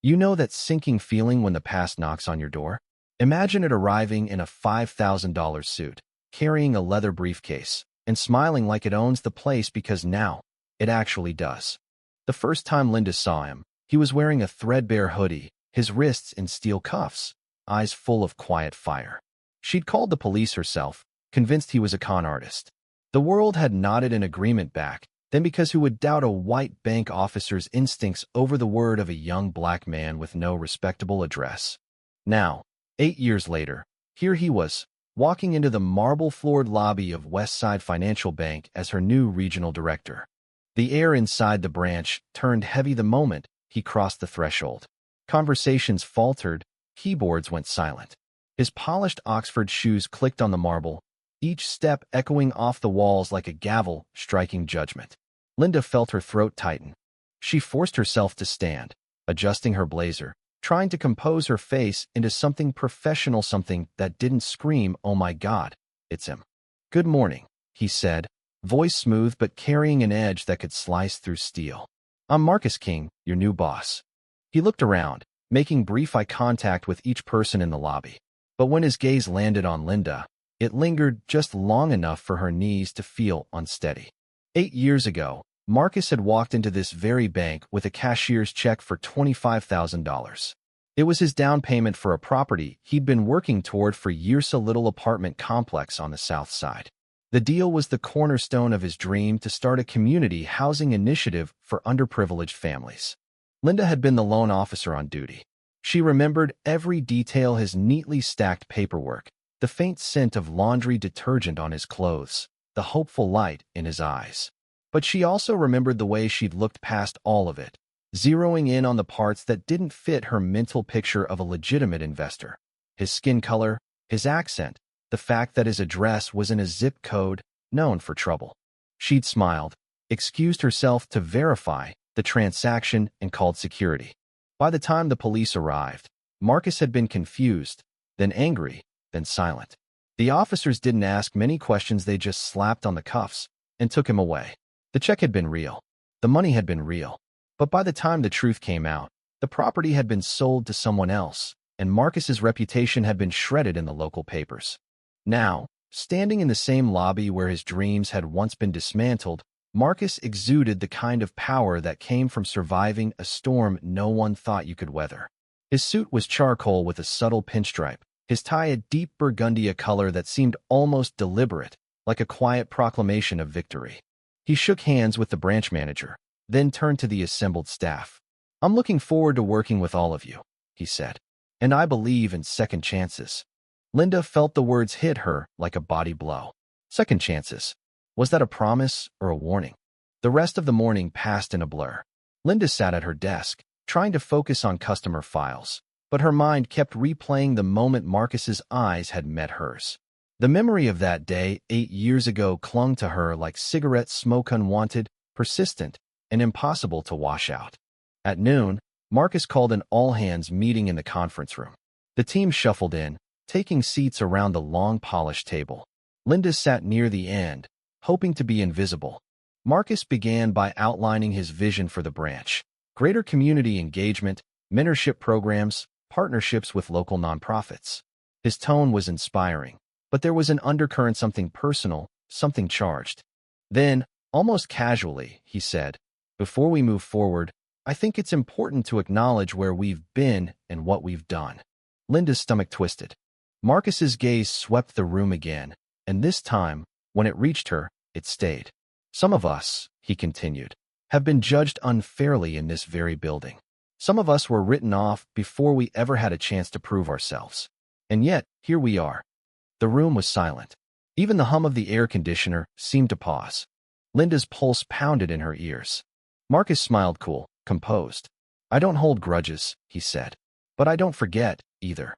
You know that sinking feeling when the past knocks on your door? Imagine it arriving in a $5,000 suit, carrying a leather briefcase, and smiling like it owns the place because now it actually does. The first time Linda saw him, he was wearing a threadbare hoodie, his wrists in steel cuffs, eyes full of quiet fire. She'd called the police herself, convinced he was a con artist. The world had nodded in agreement back, then because who would doubt a white bank officer's instincts over the word of a young black man with no respectable address? Now, 8 years later, here he was, walking into the marble-floored lobby of Westside Financial Bank as her new regional director. The air inside the branch turned heavy the moment he crossed the threshold. Conversations faltered, keyboards went silent. His polished Oxford shoes clicked on the marble, each step echoing off the walls like a gavel striking judgment. Linda felt her throat tighten. She forced herself to stand, adjusting her blazer, trying to compose her face into something professional, something that didn't scream, "Oh my God, it's him." "Good morning," he said, voice smooth but carrying an edge that could slice through steel. "I'm Marcus King, your new boss." He looked around, making brief eye contact with each person in the lobby. But when his gaze landed on Linda, it lingered just long enough for her knees to feel unsteady. 8 years ago, Marcus had walked into this very bank with a cashier's check for $25,000. It was his down payment for a property he'd been working toward for years, a little apartment complex on the south side. The deal was the cornerstone of his dream to start a community housing initiative for underprivileged families. Linda had been the loan officer on duty. She remembered every detail: his neatly stacked paperwork, the faint scent of laundry detergent on his clothes, the hopeful light in his eyes. But she also remembered the way she'd looked past all of it, zeroing in on the parts that didn't fit her mental picture of a legitimate investor. His skin color, his accent, the fact that his address was in a zip code known for trouble. She'd smiled, excused herself to verify the transaction, and called security. By the time the police arrived, Marcus had been confused, then angry, then silent. The officers didn't ask many questions, they just slapped on the cuffs and took him away. The check had been real. The money had been real. But by the time the truth came out, the property had been sold to someone else, and Marcus's reputation had been shredded in the local papers. Now, standing in the same lobby where his dreams had once been dismantled, Marcus exuded the kind of power that came from surviving a storm no one thought you could weather. His suit was charcoal with a subtle pinstripe, his tie a deep burgundy, a color that seemed almost deliberate, like a quiet proclamation of victory. He shook hands with the branch manager, then turned to the assembled staff. "I'm looking forward to working with all of you," he said. "And I believe in second chances." Linda felt the words hit her like a body blow. Second chances. Was that a promise or a warning? The rest of the morning passed in a blur. Linda sat at her desk, trying to focus on customer files, but her mind kept replaying the moment Marcus's eyes had met hers. The memory of that day 8 years ago clung to her like cigarette smoke, unwanted, persistent, and impossible to wash out. At noon, Marcus called an all-hands meeting in the conference room. The team shuffled in, taking seats around the long polished table. Linda sat near the end, hoping to be invisible. Marcus began by outlining his vision for the branch: greater community engagement, mentorship programs, partnerships with local nonprofits. His tone was inspiring, but there was an undercurrent, something personal, something charged. Then, almost casually, he said, "Before we move forward, I think it's important to acknowledge where we've been and what we've done." Linda's stomach twisted. Marcus's gaze swept the room again, and this time, when it reached her, it stayed. "Some of us," he continued, "have been judged unfairly in this very building. Some of us were written off before we ever had a chance to prove ourselves. And yet, here we are." The room was silent. Even the hum of the air conditioner seemed to pause. Linda's pulse pounded in her ears. Marcus smiled, cool, composed. "I don't hold grudges," he said. "But I don't forget, either."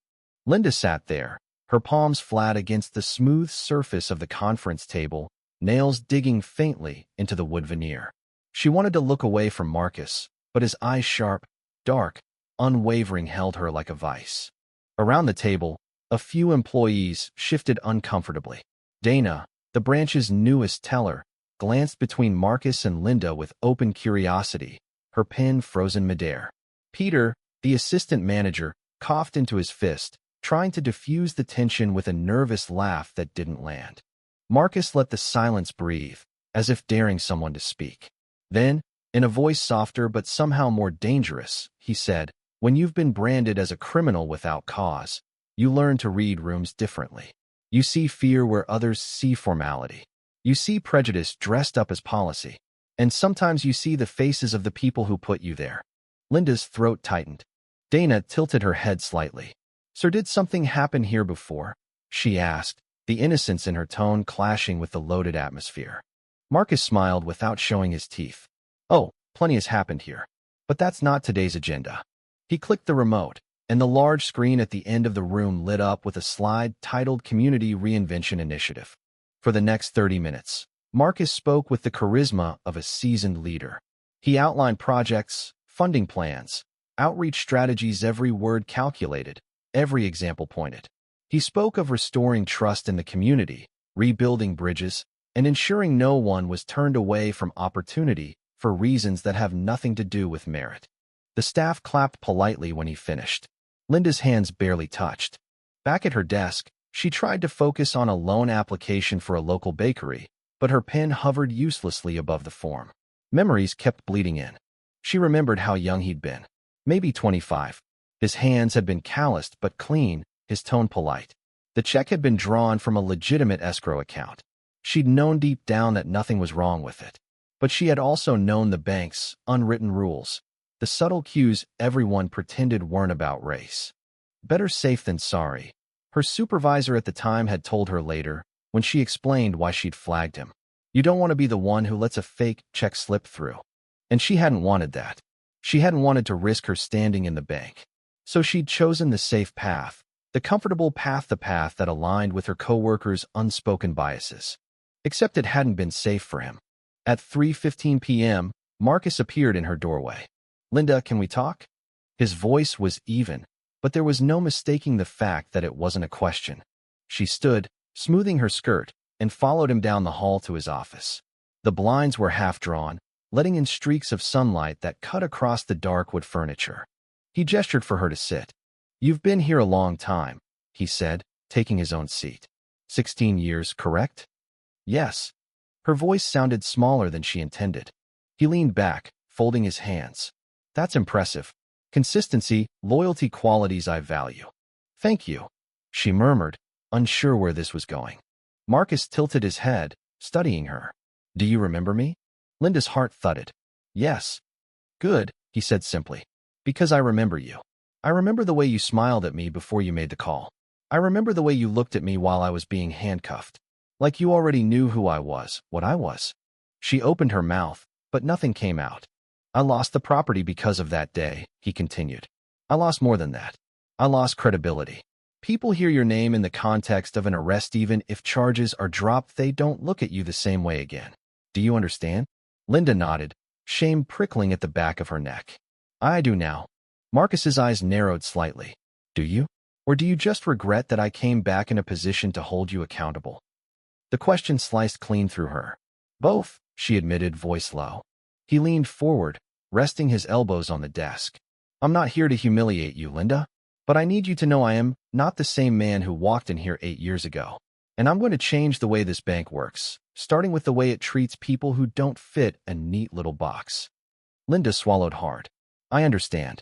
Linda sat there, her palms flat against the smooth surface of the conference table, nails digging faintly into the wood veneer. She wanted to look away from Marcus, but his eyes, sharp, dark, unwavering, held her like a vice. Around the table, a few employees shifted uncomfortably. Dana, the branch's newest teller, glanced between Marcus and Linda with open curiosity, her pen frozen midair. Peter, The assistant manager coughed into his fist, trying to diffuse the tension with a nervous laugh that didn't land. Marcus let the silence breathe, as if daring someone to speak. Then, in a voice softer but somehow more dangerous, he said, "When you've been branded as a criminal without cause, you learn to read rooms differently. You see fear where others see formality. You see prejudice dressed up as policy. And sometimes you see the faces of the people who put you there." Linda's throat tightened. Dana tilted her head slightly. "Sir, did something happen here before?" she asked, the innocence in her tone clashing with the loaded atmosphere. Marcus smiled without showing his teeth. "Oh, plenty has happened here. But that's not today's agenda." He clicked the remote, and the large screen at the end of the room lit up with a slide titled Community Reinvention Initiative. For the next 30 minutes, Marcus spoke with the charisma of a seasoned leader. He outlined projects, funding plans, outreach strategies, every word calculated, every example pointed. He spoke of restoring trust in the community, rebuilding bridges, and ensuring no one was turned away from opportunity for reasons that have nothing to do with merit. The staff clapped politely when he finished. Linda's hands barely touched. Back at her desk, she tried to focus on a loan application for a local bakery, but her pen hovered uselessly above the form. Memories kept bleeding in. She remembered how young he'd been. Maybe 25. His hands had been calloused but clean, his tone polite. The check had been drawn from a legitimate escrow account. She'd known deep down that nothing was wrong with it. But she had also known the bank's unwritten rules, the subtle cues everyone pretended weren't about race. Better safe than sorry. Her supervisor at the time had told her later, when she explained why she'd flagged him. You don't want to be the one who lets a fake check slip through. And she hadn't wanted that. She hadn't wanted to risk her standing in the bank. So she'd chosen the safe path, the comfortable path, the path that aligned with her coworkers' unspoken biases. Except it hadn't been safe for him. At 3:15 p.m., Marcus appeared in her doorway. "Linda, can we talk?" His voice was even, but there was no mistaking the fact that it wasn't a question. She stood, smoothing her skirt, and followed him down the hall to his office. The blinds were half-drawn, letting in streaks of sunlight that cut across the dark wood furniture. He gestured for her to sit. "You've been here a long time," he said, taking his own seat. 16 years, correct?" "Yes." Her voice sounded smaller than she intended. He leaned back, folding his hands. "That's impressive. Consistency, loyalty, qualities I value." "Thank you," she murmured, unsure where this was going. Marcus tilted his head, studying her. "Do you remember me?" Linda's heart thudded. "Yes." "Good," he said simply. "Because I remember you. I remember the way you smiled at me before you made the call. I remember the way you looked at me while I was being handcuffed. Like you already knew who I was, what I was." She opened her mouth, but nothing came out. "I lost the property because of that day," he continued. "I lost more than that. I lost credibility. People hear your name in the context of an arrest. Even if charges are dropped, they don't look at you the same way again. Do you understand?" Linda nodded, shame prickling at the back of her neck. "I do now." Marcus's eyes narrowed slightly. "Do you? Or do you just regret that I came back in a position to hold you accountable?" The question sliced clean through her. "Both," she admitted, voice low. He leaned forward, resting his elbows on the desk. "I'm not here to humiliate you, Linda. But I need you to know I am not the same man who walked in here 8 years ago. And I'm going to change the way this bank works, starting with the way it treats people who don't fit a neat little box." Linda swallowed hard. "I understand."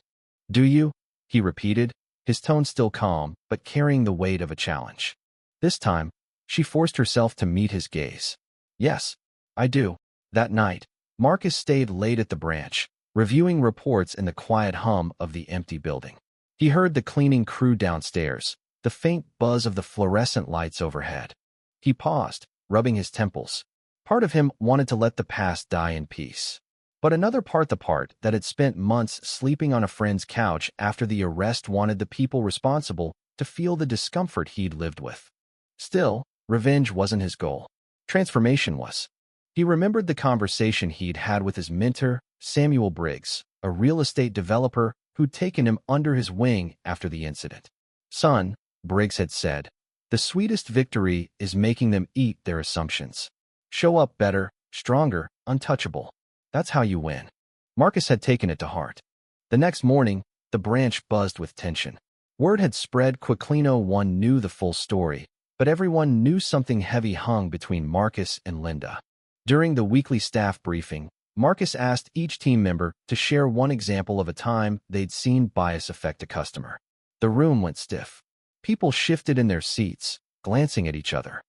"Do you?" he repeated, his tone still calm, but carrying the weight of a challenge. This time, she forced herself to meet his gaze. "Yes, I do." That night, Marcus stayed late at the branch, reviewing reports in the quiet hum of the empty building. He heard the cleaning crew downstairs, the faint buzz of the fluorescent lights overhead. He paused, rubbing his temples. Part of him wanted to let the past die in peace. But another part, the part that had spent months sleeping on a friend's couch after the arrest, wanted the people responsible to feel the discomfort he'd lived with. Still, revenge wasn't his goal. Transformation was. He remembered the conversation he'd had with his mentor, Samuel Briggs, a real estate developer who'd taken him under his wing after the incident. "Son," Briggs had said, "the sweetest victory is making them eat their assumptions. Show up better, stronger, untouchable. That's how you win." Marcus had taken it to heart. The next morning, The branch buzzed with tension. Word had spread quickly. No one knew the full story, but everyone knew something heavy hung between Marcus and Linda. During the weekly staff briefing, Marcus asked each team member to share one example of a time they'd seen bias affect a customer. The room went stiff. People shifted in their seats, glancing at each other.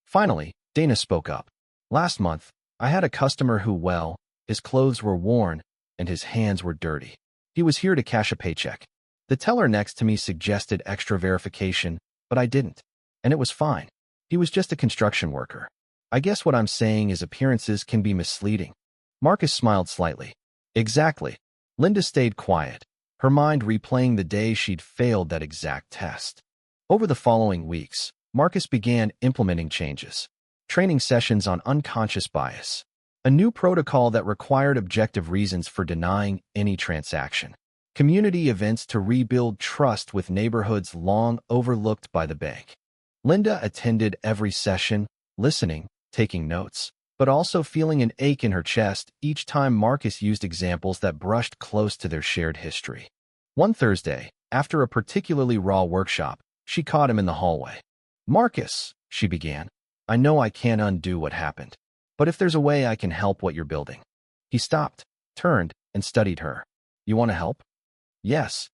Finally, Dana spoke up. "Last month, I had a customer who, well, his clothes were worn and his hands were dirty. He was here to cash a paycheck. The teller next to me suggested extra verification, but I didn't. And it was fine. He was just a construction worker. I guess what I'm saying is appearances can be misleading." Marcus smiled slightly. "Exactly." Linda stayed quiet, her mind replaying the day she'd failed that exact test. Over the following weeks, Marcus began implementing changes. Training sessions on unconscious bias. A new protocol that required objective reasons for denying any transaction. Community events to rebuild trust with neighborhoods long overlooked by the bank. Linda attended every session, listening, taking notes, but also feeling an ache in her chest each time Marcus used examples that brushed close to their shared history. One Thursday, after a particularly raw workshop, she caught him in the hallway. "Marcus," she began, "I know I can't undo what happened, but if there's a way I can help what you're building." He stopped, turned, and studied her. "You want to help?" "Yes."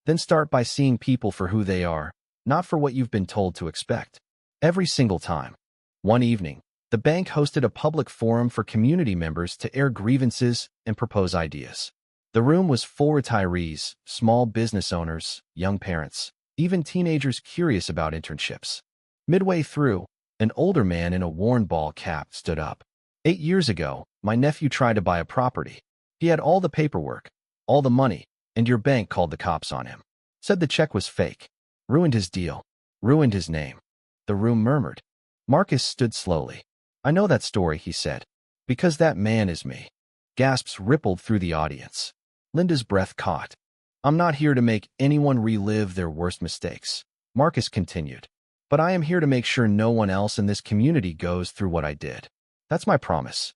"Then start by seeing people for who they are, not for what you've been told to expect." Every single time. One evening, the bank hosted a public forum for community members to air grievances and propose ideas. The room was full of retirees, small business owners, young parents, even teenagers curious about internships. Midway through, an older man in a worn ball cap stood up. 8 years ago, my nephew tried to buy a property. He had all the paperwork, all the money, and your bank called the cops on him. Said the check was fake. Ruined his deal. Ruined his name." The room murmured. Marcus stood slowly. "I know that story," he said. "Because that man is me." Gasps rippled through the audience. Linda's breath caught. "I'm not here to make anyone relive their worst mistakes," Marcus continued. "But I am here to make sure no one else in this community goes through what I did. That's my promise."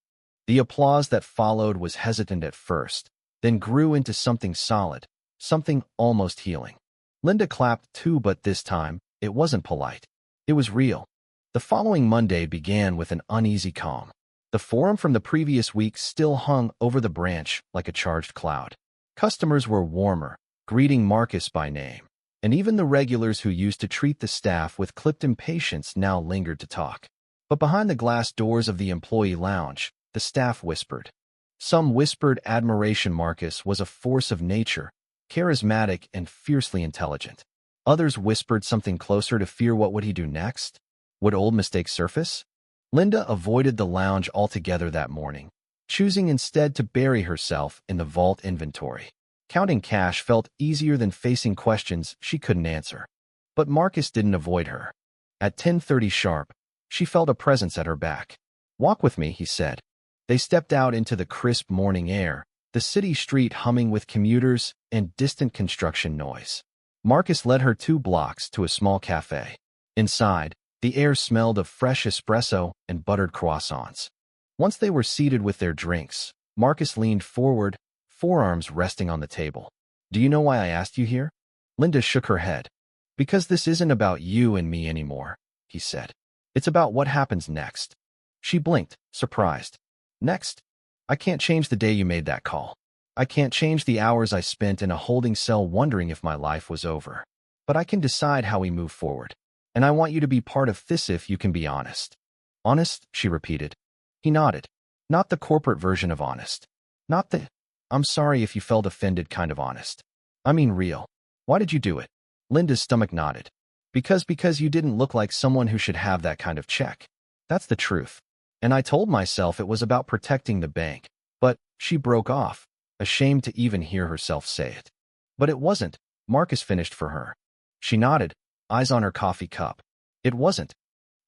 The applause that followed was hesitant at first, then grew into something solid, something almost healing. Linda clapped too, but this time, it wasn't polite. It was real. The following Monday began with an uneasy calm. The forum from the previous week still hung over the branch like a charged cloud. Customers were warmer, greeting Marcus by name, and even the regulars who used to treat the staff with clipped impatience now lingered to talk. But behind the glass doors of the employee lounge, the staff whispered. Some whispered admiration Marcus was a force of nature, charismatic and fiercely intelligent. Others whispered something closer to fear. What would he do next? Would old mistakes surface? Linda avoided the lounge altogether that morning, choosing instead to bury herself in the vault inventory. Counting cash felt easier than facing questions she couldn't answer. But Marcus didn't avoid her. At 10:30 sharp, she felt a presence at her back. "Walk with me," he said. They stepped out into the crisp morning air, the city street humming with commuters and distant construction noise. Marcus led her 2 blocks to a small cafe. Inside, the air smelled of fresh espresso and buttered croissants. Once they were seated with their drinks, Marcus leaned forward, forearms resting on the table. "Do you know why I asked you here?" Linda shook her head. "Because this isn't about you and me anymore," he said. "It's about what happens next." She blinked, surprised. "Next? I can't change the day you made that call. I can't change the hours I spent in a holding cell wondering if my life was over. But I can decide how we move forward. And I want you to be part of this if you can be honest." "Honest?" she repeated. He nodded. "Not the corporate version of honest. Not the, 'I'm sorry if you felt offended' kind of honest. I mean real. Why did you do it?" Linda's stomach nodded. Because you didn't look like someone who should have that kind of check. That's the truth. And I told myself it was about protecting the bank. But," she broke off, ashamed to even hear herself say it. "But it wasn't," Marcus finished for her. She nodded, eyes on her coffee cup. "It wasn't."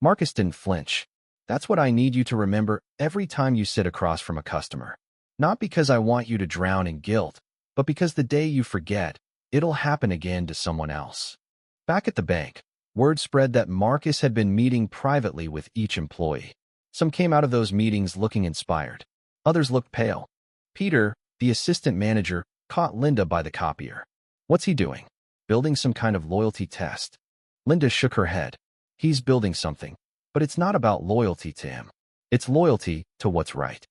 Marcus didn't flinch. "That's what I need you to remember every time you sit across from a customer. Not because I want you to drown in guilt, but because the day you forget, it'll happen again to someone else." Back at the bank, word spread that Marcus had been meeting privately with each employee. Some came out of those meetings looking inspired. Others looked pale. Peter, the assistant manager, caught Linda by the copier. What's he doing? Building some kind of loyalty test? Linda shook her head. He's building something, but it's not about loyalty to him. It's loyalty to what's right.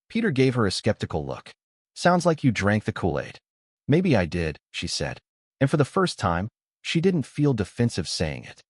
Peter gave her a skeptical look. Sounds like you drank the Kool-Aid. Maybe I did, she said. And for the first time, she didn't feel defensive saying it.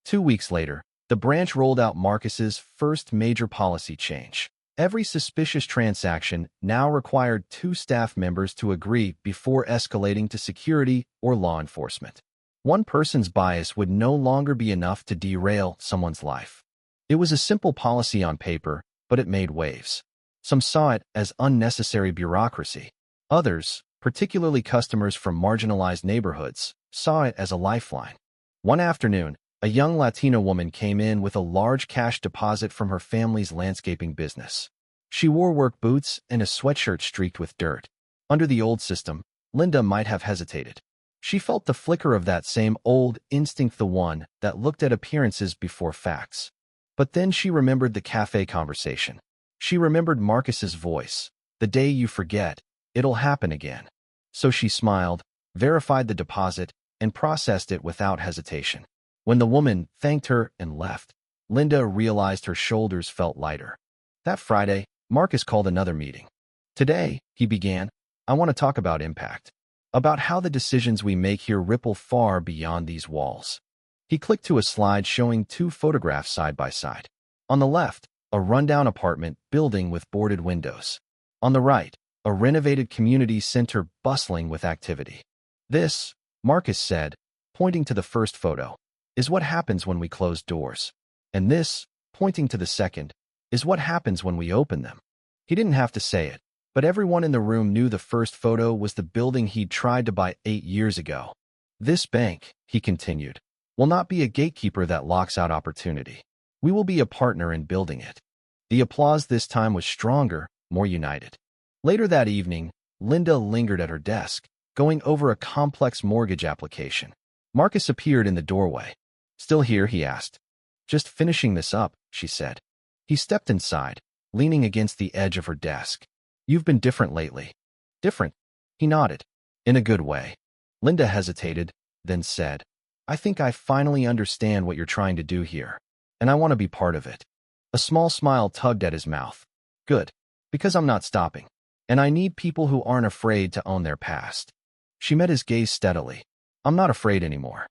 2 weeks later, the branch rolled out Marcus's first major policy change. Every suspicious transaction now required 2 staff members to agree before escalating to security or law enforcement. One person's bias would no longer be enough to derail someone's life. It was a simple policy on paper, but it made waves. Some saw it as unnecessary bureaucracy. Others, particularly customers from marginalized neighborhoods, saw it as a lifeline. One afternoon, a young Latina woman came in with a large cash deposit from her family's landscaping business. She wore work boots and a sweatshirt streaked with dirt. Under the old system, Linda might have hesitated. She felt the flicker of that same old instinct, the one that looked at appearances before facts. But then she remembered the cafe conversation. She remembered Marcus's voice. The day you forget, it'll happen again. So she smiled, verified the deposit, and processed it without hesitation. When the woman thanked her and left, Linda realized her shoulders felt lighter. That Friday, Marcus called another meeting. Today, he began, I want to talk about impact. About how the decisions we make here ripple far beyond these walls. He clicked to a slide showing 2 photographs side by side. On the left, a rundown apartment building with boarded windows. On the right, a renovated community center bustling with activity. This, Marcus said, pointing to the first photo, is what happens when we close doors. And this, pointing to the second, is what happens when we open them. He didn't have to say it, but everyone in the room knew the first photo was the building he'd tried to buy 8 years ago. This bank, he continued, will not be a gatekeeper that locks out opportunity. We will be a partner in building it. The applause this time was stronger, more united. Later that evening, Linda lingered at her desk, going over a complex mortgage application. Marcus appeared in the doorway. Still here, he asked. Just finishing this up, she said. He stepped inside, leaning against the edge of her desk. You've been different lately. Different? He nodded. In a good way. Linda hesitated, then said, I think I finally understand what you're trying to do here, and I want to be part of it. A small smile tugged at his mouth. Good, because I'm not stopping, and I need people who aren't afraid to own their past. She met his gaze steadily. I'm not afraid anymore.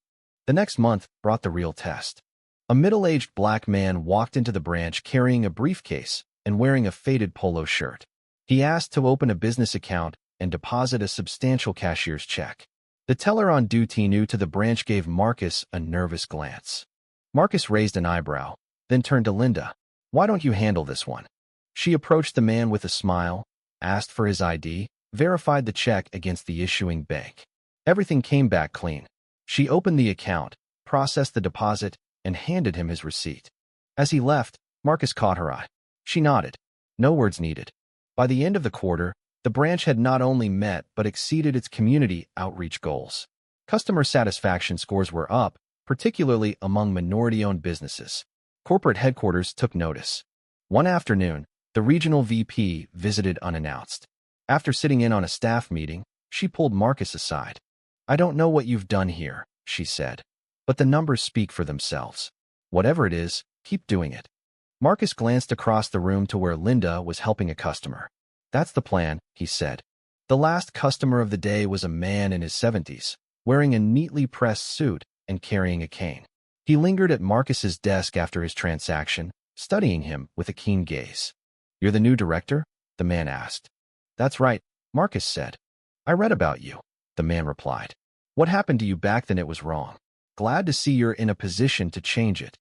The next month brought the real test. A middle-aged black man walked into the branch carrying a briefcase and wearing a faded polo shirt. He asked to open a business account and deposit a substantial cashier's check. The teller on duty new to the branch gave Marcus a nervous glance. Marcus raised an eyebrow, then turned to Linda. Why don't you handle this one? She approached the man with a smile, asked for his ID, verified the check against the issuing bank. Everything came back clean. She opened the account, processed the deposit, and handed him his receipt. As he left, Marcus caught her eye. She nodded. No words needed. By the end of the quarter, the branch had not only met but exceeded its community outreach goals. Customer satisfaction scores were up, particularly among minority-owned businesses. Corporate headquarters took notice. One afternoon, the regional VP visited unannounced. After sitting in on a staff meeting, she pulled Marcus aside. I don't know what you've done here, she said, but the numbers speak for themselves. Whatever it is, keep doing it. Marcus glanced across the room to where Linda was helping a customer. That's the plan, he said. The last customer of the day was a man in his 70s, wearing a neatly pressed suit and carrying a cane. He lingered at Marcus's desk after his transaction, studying him with a keen gaze. You're the new director? The man asked. That's right, Marcus said. I read about you, the man replied. What happened to you back then? It was wrong. Glad to see you're in a position to change it.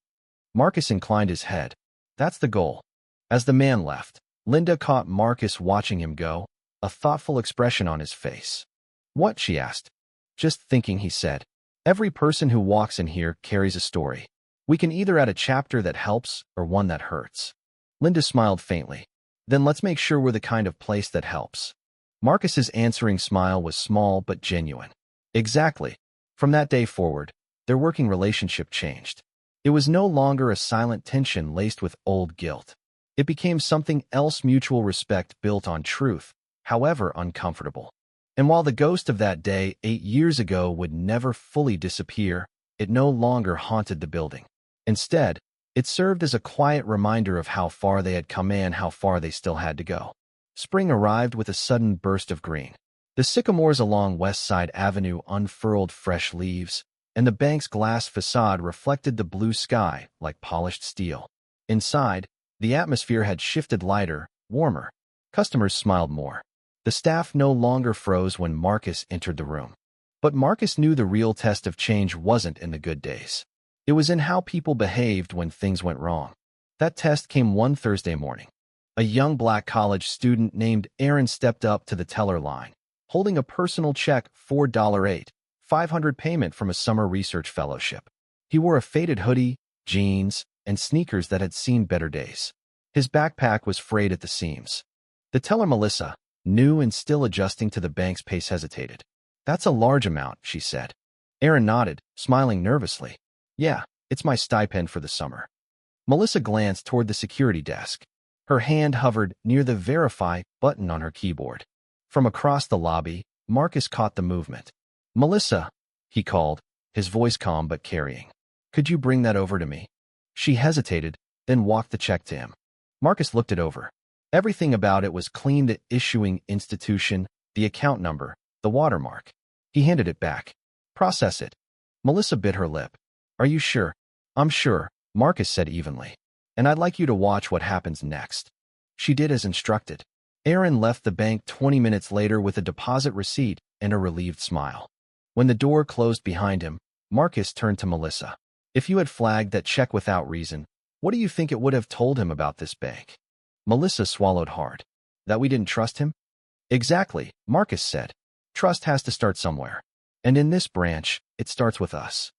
Marcus inclined his head. That's the goal. As the man left, Linda caught Marcus watching him go, a thoughtful expression on his face. What? She asked. Just thinking, he said. Every person who walks in here carries a story. We can either add a chapter that helps or one that hurts. Linda smiled faintly. Then let's make sure we're the kind of place that helps. Marcus's answering smile was small but genuine. Exactly. From that day forward, their working relationship changed. It was no longer a silent tension laced with old guilt. It became something else, mutual respect built on truth, however uncomfortable. And while the ghost of that day 8 years ago would never fully disappear, it no longer haunted the building. Instead, it served as a quiet reminder of how far they had come and how far they still had to go. Spring arrived with a sudden burst of green. The sycamores along West Side Avenue unfurled fresh leaves, and the bank's glass facade reflected the blue sky like polished steel. Inside, the atmosphere had shifted lighter, warmer. Customers smiled more. The staff no longer froze when Marcus entered the room. But Marcus knew the real test of change wasn't in the good days. It was in how people behaved when things went wrong. That test came one Thursday morning. A young black college student named Aaron stepped up to the teller line, holding a personal check for $500 payment from a summer research fellowship. He wore a faded hoodie, jeans, and sneakers that had seen better days. His backpack was frayed at the seams. The teller, Melissa, new and still adjusting to the bank's pace, hesitated. "That's a large amount," she said. Aaron nodded, smiling nervously. "Yeah, it's my stipend for the summer." Melissa glanced toward the security desk. Her hand hovered near the Verify button on her keyboard. From across the lobby, Marcus caught the movement. "Melissa," he called, his voice calm but carrying. "Could you bring that over to me?" She hesitated, then walked the check to him. Marcus looked it over. Everything about it was clean: the issuing institution, the account number, the watermark. He handed it back. "Process it." Melissa bit her lip. "Are you sure?" "I'm sure," Marcus said evenly. "And I'd like you to watch what happens next." She did as instructed. Aaron left the bank 20 minutes later with a deposit receipt and a relieved smile. When the door closed behind him, Marcus turned to Melissa. "If you had flagged that check without reason, what do you think it would have told him about this bank?" Melissa swallowed hard. "That we didn't trust him?" "Exactly," Marcus said. "Trust has to start somewhere. And in this branch, it starts with us."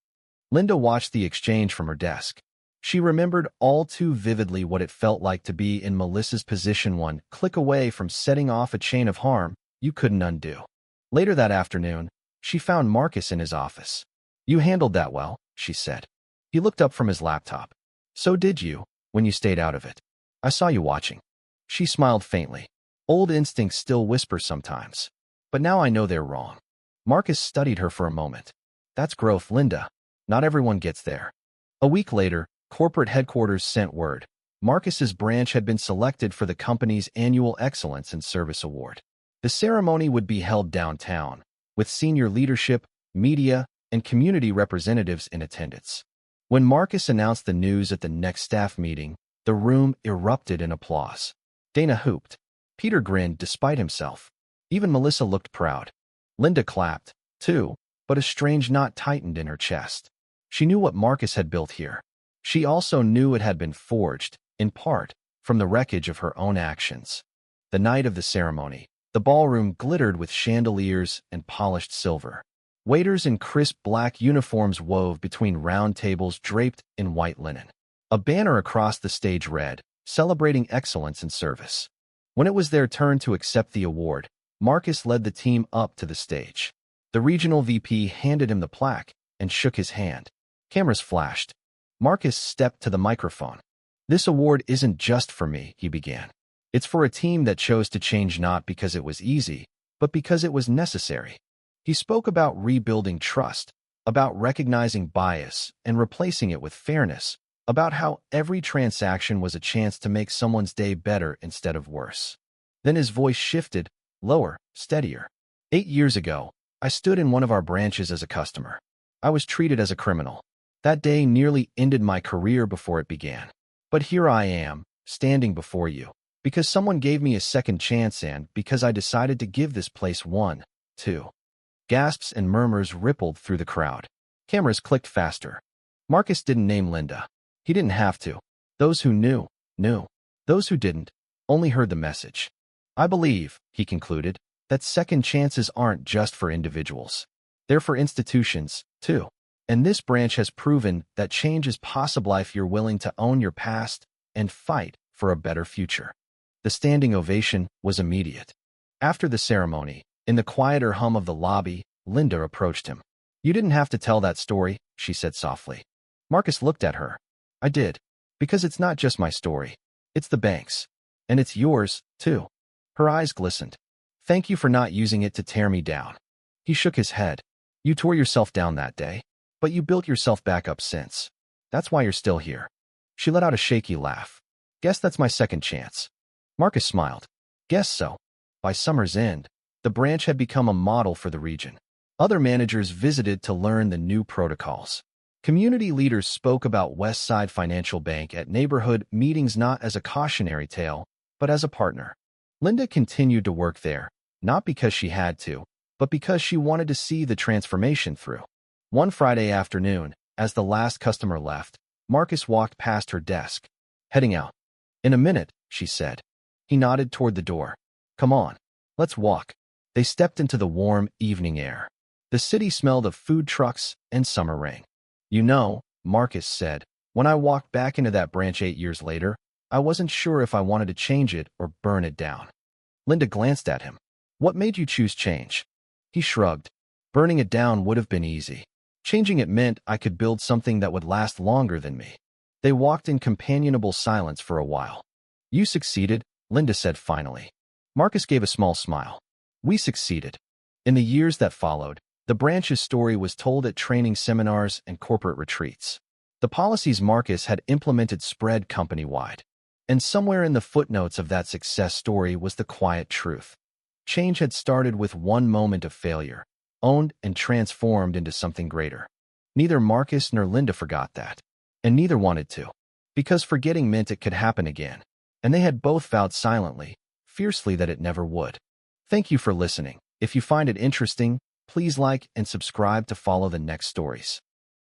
Linda watched the exchange from her desk. She remembered all too vividly what it felt like to be in Melissa's position, one click away from setting off a chain of harm you couldn't undo. Later that afternoon, she found Marcus in his office. "You handled that well," she said. He looked up from his laptop. "So did you, when you stayed out of it. I saw you watching." She smiled faintly. "Old instincts still whisper sometimes. But now I know they're wrong." Marcus studied her for a moment. "That's growth, Linda. Not everyone gets there." A week later, corporate headquarters sent word. Marcus's branch had been selected for the company's annual Excellence in Service Award. The ceremony would be held downtown, with senior leadership, media, and community representatives in attendance. When Marcus announced the news at the next staff meeting, the room erupted in applause. Dana hooped. Peter grinned despite himself. Even Melissa looked proud. Linda clapped, too, but a strange knot tightened in her chest. She knew what Marcus had built here. She also knew it had been forged, in part, from the wreckage of her own actions. The night of the ceremony, the ballroom glittered with chandeliers and polished silver. Waiters in crisp black uniforms wove between round tables draped in white linen. A banner across the stage read, "Celebrating Excellence in Service." When it was their turn to accept the award, Marcus led the team up to the stage. The regional VP handed him the plaque and shook his hand. Cameras flashed. Marcus stepped to the microphone. "This award isn't just for me," he began. "It's for a team that chose to change not because it was easy, but because it was necessary." He spoke about rebuilding trust, about recognizing bias and replacing it with fairness, about how every transaction was a chance to make someone's day better instead of worse. Then his voice shifted, lower, steadier. 8 years ago, I stood in one of our branches as a customer. I was treated as a criminal. That day nearly ended my career before it began. But here I am, standing before you, because someone gave me a second chance and because I decided to give this place one, too. Gasps and murmurs rippled through the crowd. Cameras clicked faster. Marcus didn't name Linda. He didn't have to. Those who knew, knew. Those who didn't, only heard the message. "I believe," he concluded, "that second chances aren't just for individuals. They're for institutions, too. And this branch has proven that change is possible if you're willing to own your past and fight for a better future." The standing ovation was immediate. After the ceremony, in the quieter hum of the lobby, Linda approached him. "You didn't have to tell that story," she said softly. Marcus looked at her. "I did. Because it's not just my story. It's the bank's. And it's yours, too." Her eyes glistened. Thank you for not using it to tear me down. He shook his head. You tore yourself down that day, but you built yourself back up since. That's why you're still here. She let out a shaky laugh. Guess that's my second chance. Marcus smiled. Guess so. By summer's end, the branch had become a model for the region. Other managers visited to learn the new protocols. Community leaders spoke about Westside Financial Bank at neighborhood meetings not as a cautionary tale, but as a partner. Linda continued to work there, not because she had to, but because she wanted to see the transformation through. One Friday afternoon, as the last customer left, Marcus walked past her desk. Heading out. In a minute, she said. He nodded toward the door. Come on, let's walk. They stepped into the warm evening air. The city smelled of food trucks and summer rain. You know, Marcus said, when I walked back into that branch 8 years later, I wasn't sure if I wanted to change it or burn it down. Linda glanced at him. What made you choose change? He shrugged. Burning it down would have been easy. Changing it meant I could build something that would last longer than me. They walked in companionable silence for a while. You succeeded, Linda said finally. Marcus gave a small smile. We succeeded. In the years that followed, the branch's story was told at training seminars and corporate retreats. The policies Marcus had implemented spread company-wide. And somewhere in the footnotes of that success story was the quiet truth. Change had started with one moment of failure, owned and transformed into something greater. Neither Marcus nor Linda forgot that, and neither wanted to, because forgetting meant it could happen again, and they had both vowed silently, fiercely that it never would. Thank you for listening. If you find it interesting, please like and subscribe to follow the next stories.